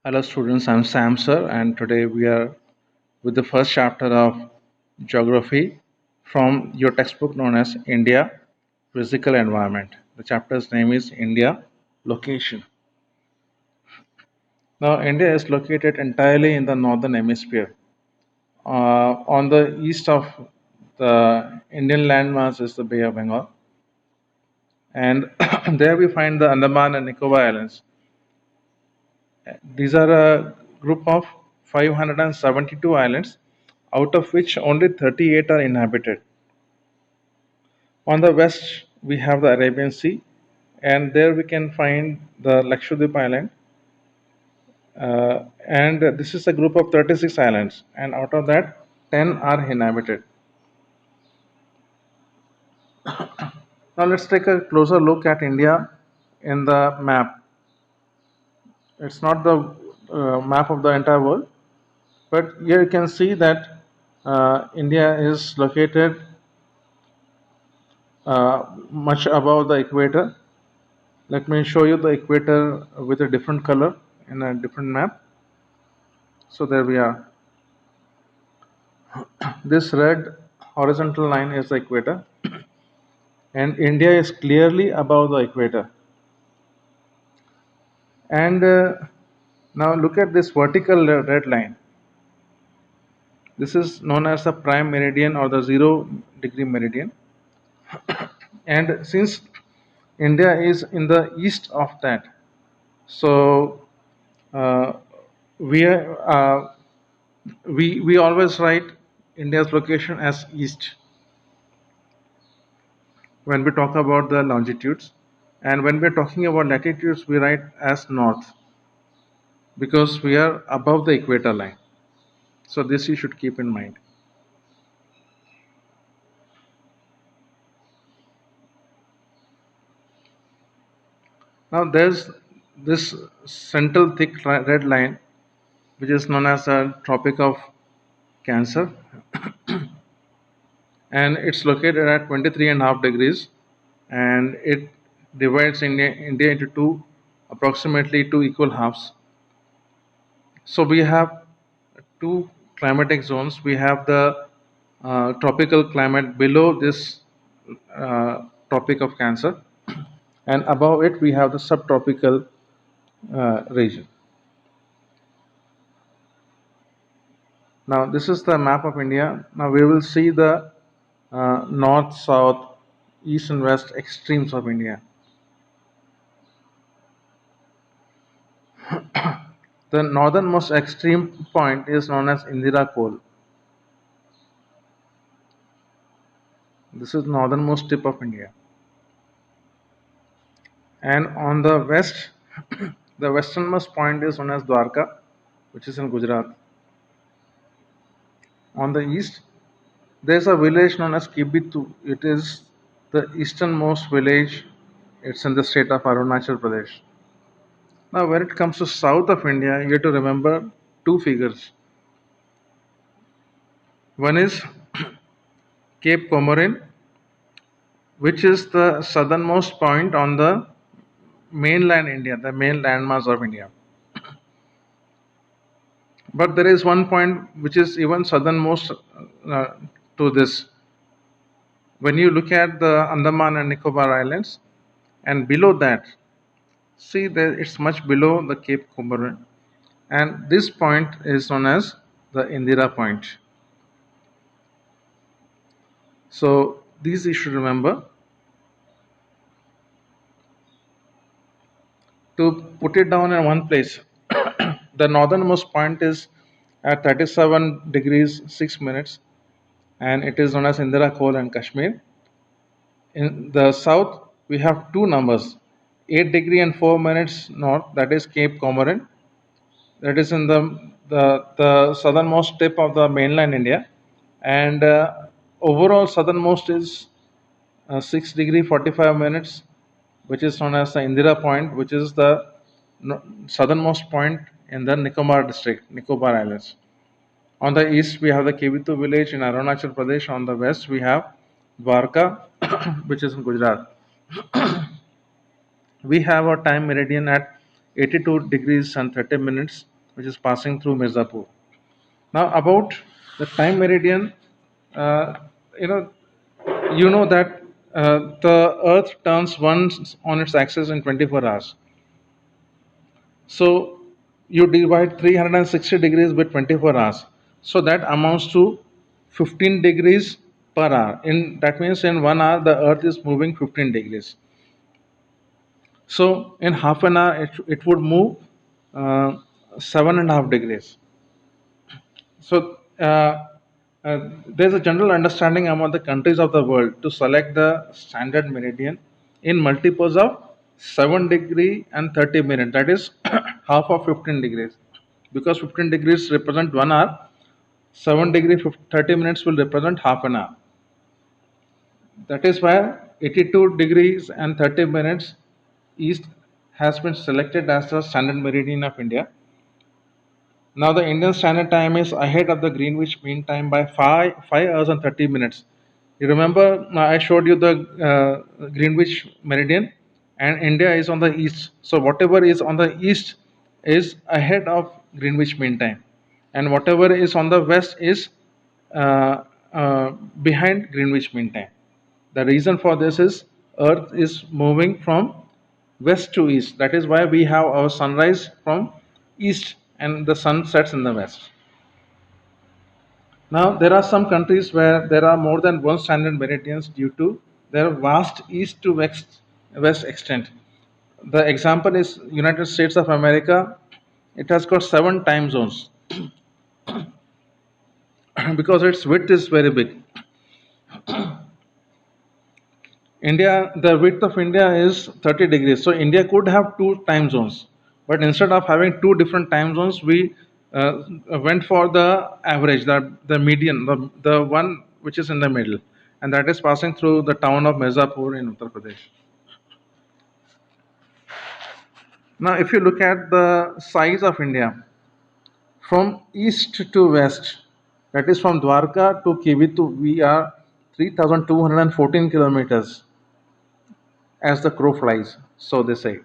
Hello students, I'm Sam sir and today we are with the first chapter of geography from your textbook known as India Physical Environment. The chapter's name is India Location. Now India is located entirely in the northern hemisphere. On the east of the Indian landmass is the Bay of Bengal, and there we find the Andaman and Nicobar Islands. These are a group of 572 islands, out of which only 38 are inhabited. On the west, we have the Arabian Sea, and there we can find the Lakshadweep Island. And this is a group of 36 islands, and out of that, 10 are inhabited. Now, let's take a closer look at India in the map. It's not the map of the entire world, but here you can see that India is located much above the equator. Let me show you the equator with a different color in a different map. So there we are. This red horizontal line is the equator, and India is clearly above the equator. And now look at this vertical red line. This is known as the prime meridian or the 0 degree meridian. And since India is in the east of that, so uh, we are, we always write India's location as east when we talk about the longitudes, and when we are talking about latitudes we write as north because we are above the equator line. So this you should keep in mind. Now there's this central thick red line which is known as the Tropic of Cancer, and it's located at 23.5 degrees, and it divides India into approximately two equal halves. So we have two climatic zones. We have the tropical climate below this Tropic of Cancer, and above it we have the subtropical region. Now this is the map of India. Now we will see the north, south, east and west extremes of India. The northernmost extreme point is known as Indira Col. This is northernmost tip of India. And on the west, the westernmost point is known as Dwarka, which is in Gujarat. On the east, there is a village known as Kibitu. It is the easternmost village. It's in the state of Arunachal Pradesh. Now, when it comes to south of India, you have to remember two figures. One is Cape Comorin, which is the southernmost point on the mainland India, the main landmass of India. But there is one point which is even southernmost to this. When you look at the Andaman and Nicobar Islands, and below that, see that it's much below the Cape Comorin, and this point is known as the Indira Point. So these you should remember. To put it down in one place, the northernmost point is at 37 degrees 6 minutes, and it is known as Indira Col and Kashmir. In the south, we have two numbers, 8 degree and 4 minutes north, that is Cape Comorin. That is in the southernmost tip of the mainland India. And overall southernmost is 6 degree 45 minutes, which is known as the Indira Point, which is the southernmost point in the Nicobar district, Nicobar Islands. On the east, we have the Kevitu village in Arunachal Pradesh. On the west, we have Dwarka, which is in Gujarat. We have a time meridian at 82 degrees and 30 minutes, which is passing through Mirzapur. Now about the time meridian, uh, you know, that the Earth turns once on its axis in 24 hours. So you divide 360 degrees with 24 hours. So that amounts to 15 degrees per hour. That means in 1 hour the Earth is moving 15 degrees. So in half an hour it would move 7.5 degrees. So there's a general understanding among the countries of the world to select the standard meridian in multiples of 7 degree and 30 minutes. That is half of 15 degrees. Because 15 degrees represent 1 hour, 7 degree 30 minutes will represent half an hour. That is why 82 degrees and 30 minutes east has been selected as the standard meridian of India. Now the Indian Standard Time is ahead of the Greenwich Mean Time by 5 hours and 30 minutes. You remember I showed you the Greenwich Meridian, and India is on the east. So whatever is on the east is ahead of Greenwich Mean Time, and whatever is on the west is uh, behind Greenwich Mean Time. The reason for this is Earth is moving from west to east. That is why we have our sunrise from east and the sun sets in the west. Now, there are some countries where there are more than one standard meridians due to their vast east to west extent. The example is United States of America. It has got 7 time zones because its width is very big. India, the width of India is 30 degrees. So India could have 2 time zones, but instead of having 2 different time zones, we went for the average, the median, the one which is in the middle, and that is passing through the town of Mirzapur in Uttar Pradesh. Now, if you look at the size of India, from east to west, that is from Dwarka to Kivitu, we are 3,214 kilometers as the crow flies, so they say.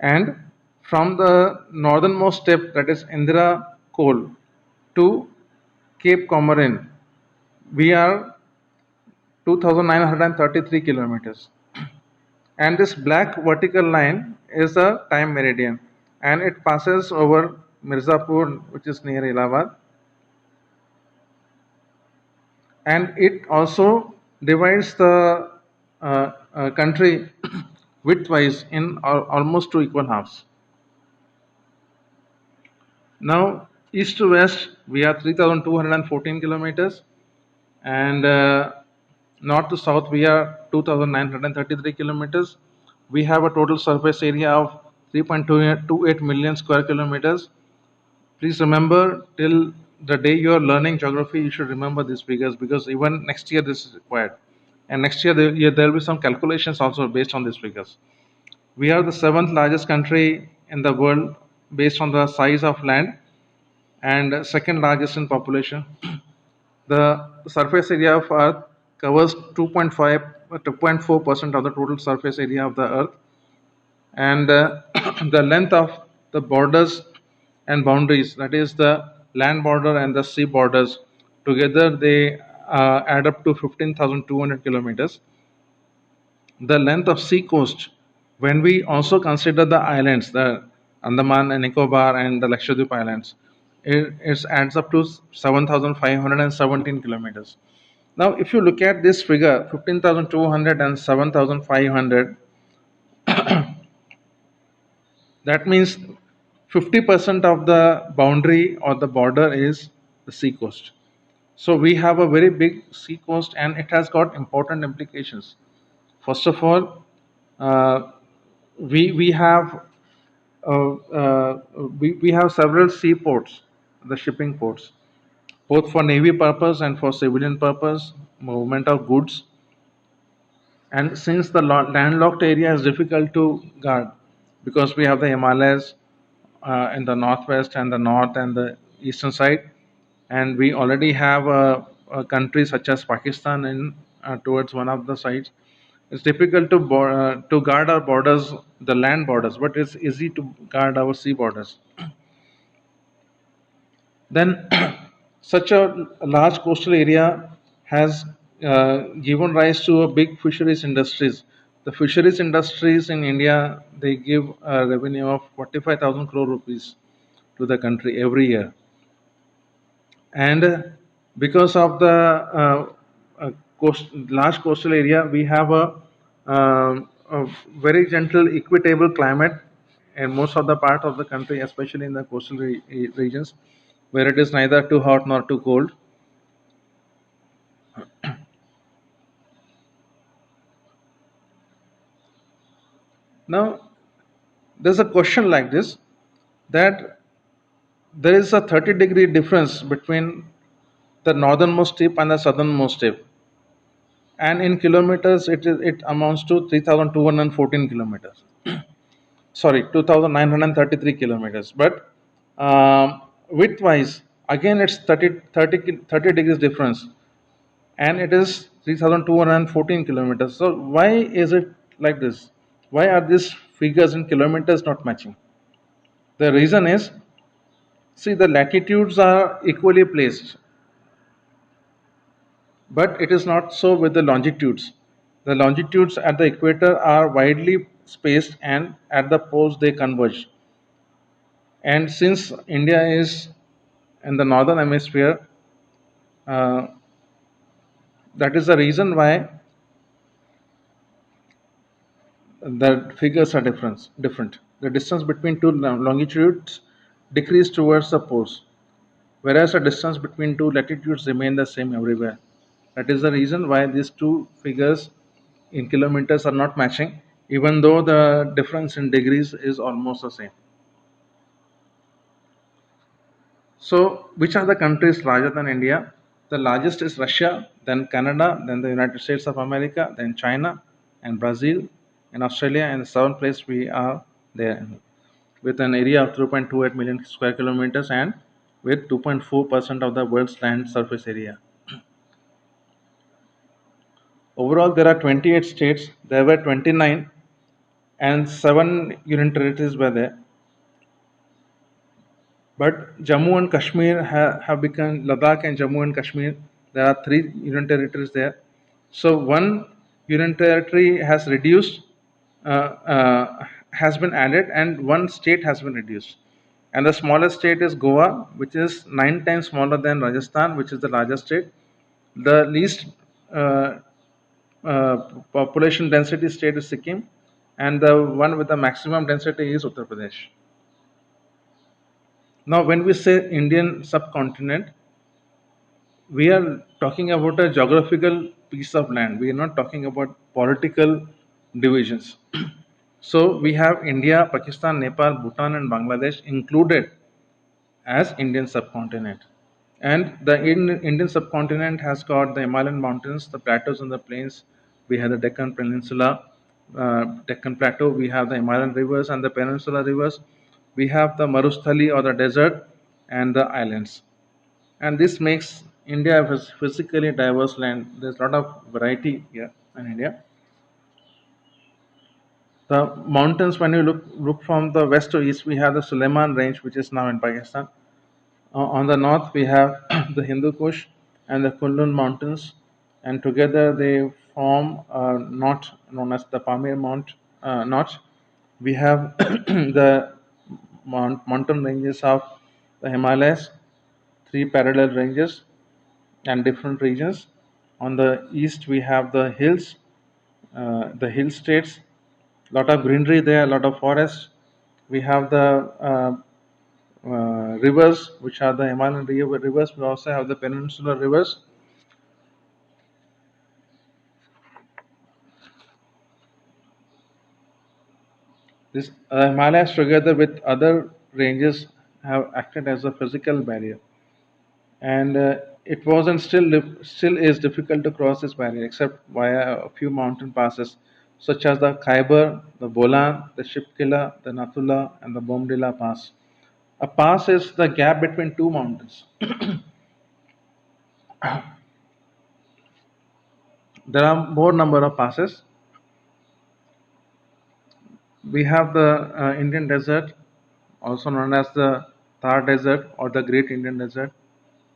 And from the northernmost tip, that is Indira Col, to Cape Comorin, we are 2,933 kilometers. And this black vertical line is the time meridian, and it passes over Mirzapur, which is near Allahabad, and it also divides the country widthwise in almost 2 equal halves. Now, east to west, we are 3,214 kilometers, and north to south, we are 2,933 kilometers. We have a total surface area of 3.28 million square kilometers. Please remember, till the day you are learning geography, you should remember these figures, because even next year this is required. And next year there will be some calculations also based on these figures. We are the 7th largest country in the world based on the size of land, and second largest in population. The surface area of Earth covers 2.4% of the total surface area of the Earth, and the length of the borders and boundaries, that is the land border and the sea borders, together they add up to 15,200 kilometers. The length of sea coast, when we also consider the islands, the Andaman and Nicobar and the Lakshadweep Islands, it adds up to 7,517 kilometers. Now, if you look at this figure, 15,200 and 7,500, that means 50% of the boundary or the border is the sea coast. So we have a very big sea coast, and it has got important implications. First of all, we have we have several seaports, the shipping ports, both for navy purpose and for civilian purpose, movement of goods. And since the landlocked area is difficult to guard, because we have the Himalayas in the northwest and the north and the eastern side, and we already have a country such as Pakistan in towards one of the sides. It's difficult to guard our borders, the land borders, but it's easy to guard our sea borders. Then such a large coastal area has given rise to a big fisheries industries. The fisheries industries in India, they give a revenue of 45,000 crore rupees to the country every year. And because of the large coastal area, we have a very gentle, equitable climate in most of the part of the country, especially in the coastal regions, where it is neither too hot nor too cold. Now, there's a question like this, that there is a 30-degree difference between the northernmost tip and the southernmost tip, and in kilometers it amounts to 3,214 kilometers. Sorry, 2,933 kilometers. But width wise, again it's 30 degrees difference, and it is 3,214 kilometers. So why is it like this? Why are these figures in kilometers not matching? The reason is, see, the latitudes are equally placed, but it is not so with the longitudes. The longitudes at the equator are widely spaced, and at the poles they converge. And since India is in the northern hemisphere, uh, that is the reason why the figures are different. The distance between two longitudes decrease towards the poles, whereas the distance between two latitudes remain the same everywhere. That is the reason why these two figures in kilometers are not matching, even though the difference in degrees is almost the same. So, which are the countries larger than India? The largest is Russia, then Canada, then the United States of America, then China, and Brazil, and Australia. And the seventh place we are there, with an area of 3.28 million square kilometers and with 2.4% of the world's land surface area. Overall, there are 28 states. There were 29, and 7 union territories were there. But Jammu and Kashmir have become Ladakh and Jammu and Kashmir. There are 3 union territories there. So one union territory has been added, and one state has been reduced. And the smallest state is Goa, which is 9 times smaller than Rajasthan, which is the largest state. The least uh, uh, population density state is Sikkim, and the one with the maximum density is Uttar Pradesh. Now, when we say Indian subcontinent, we are talking about a geographical piece of land. We are not talking about political divisions. So, we have India, Pakistan, Nepal, Bhutan, and Bangladesh included as Indian subcontinent. And the Indian subcontinent has got the Himalayan mountains, the plateaus and the plains. We have the Deccan Peninsula, Deccan Plateau. We have the Himalayan rivers and the Peninsula rivers. We have the Marusthali or the desert and the islands. And this makes India a physically diverse land. There's a lot of variety here in India. The mountains, when you look from the west to east, we have the Suleiman Range, which is now in Pakistan. On the north, we have the Hindu Kush and the Kunlun Mountains, and together they form a knot known as the Pamir Mount Notch. We have the mountain ranges of the Himalayas, 3 parallel ranges and different regions. On the east, we have the hill states, lot of greenery there, a lot of forest. We have the rivers, which are the Himalayan rivers. We also have the peninsular rivers. This Himalayas, together with other ranges, have acted as a physical barrier, and it was and still is difficult to cross this barrier except via a few mountain passes, such as the Khyber, the Bolan, the Shipkila, the Nathula, and the Bomdila Pass. A pass is the gap between two mountains. There are more number of passes. We have the Indian desert, also known as the Thar Desert or the Great Indian Desert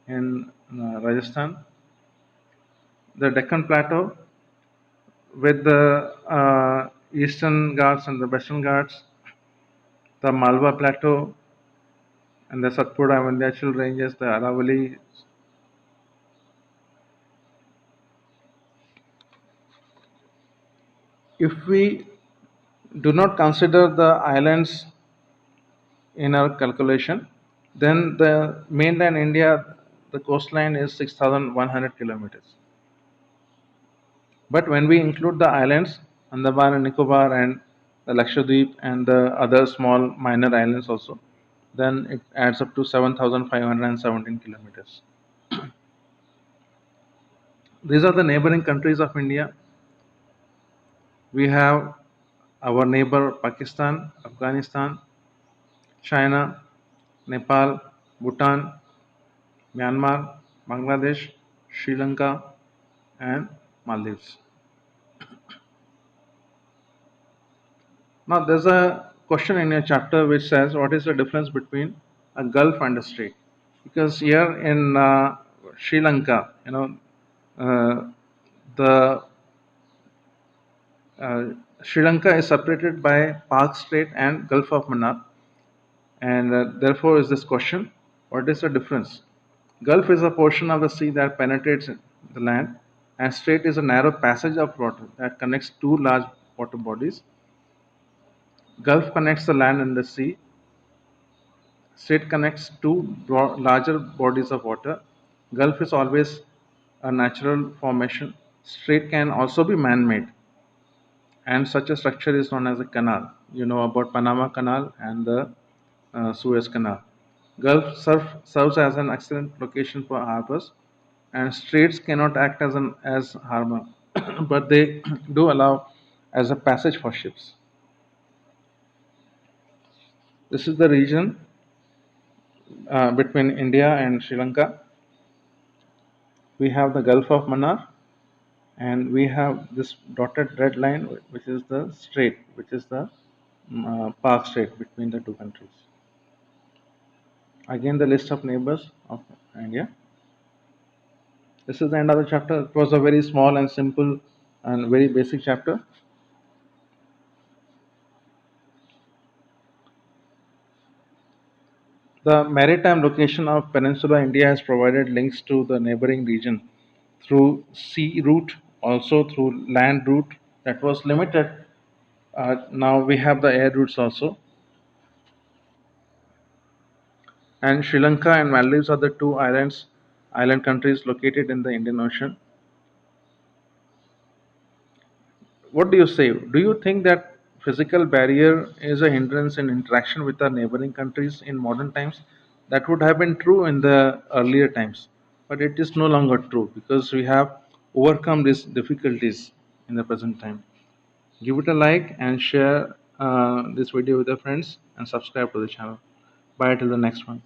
in Rajasthan, the Deccan Plateau with the Eastern Ghats and the Western Ghats, the Malwa Plateau and the Satpura and Vindhyachal ranges, the Aravalli. If we do not consider the islands in our calculation, then the mainland India, the coastline is 6,100 kilometers. But when we include the islands, Andaman and Nicobar and the Lakshadweep and the other small minor islands also, then it adds up to 7,517 kilometers. These are the neighboring countries of India. We have our neighbor Pakistan, Afghanistan, China, Nepal, Bhutan, Myanmar, Bangladesh, Sri Lanka, and Maldives. Now, there's a question in your chapter which says, what is the difference between a Gulf and a strait? Because here in Sri Lanka, the Sri Lanka is separated by Park Strait and Gulf of Mannar, and therefore is this question: what is the difference? Gulf is a portion of the sea that penetrates the land, and strait is a narrow passage of water that connects two large water bodies. Gulf connects the land and the sea. Strait connects two larger bodies of water. Gulf is always a natural formation. Strait can also be man-made, and such a structure is known as a canal. You know about Panama Canal and the Suez Canal. Gulf serves as an excellent location for harbors, and straits cannot act as harbor, but they do allow as a passage for ships. This is the region between India and Sri Lanka. We have the Gulf of Mannar, and we have this dotted red line, which is the strait, which is the Park Strait between the two countries. Again, the list of neighbors of India. This is the end of the chapter. It was a very small and simple and very basic chapter. The maritime location of Peninsula India has provided links to the neighboring region through sea route, also through land route that was limited. Now we have the air routes also. And Sri Lanka and Maldives are the two island countries located in the Indian Ocean. What do you say? Do you think that physical barrier is a hindrance in interaction with our neighboring countries in modern times? That would have been true in the earlier times, but it is no longer true because we have overcome these difficulties in the present time. Give it a like and share this video with your friends and subscribe to the channel. Bye till the next one.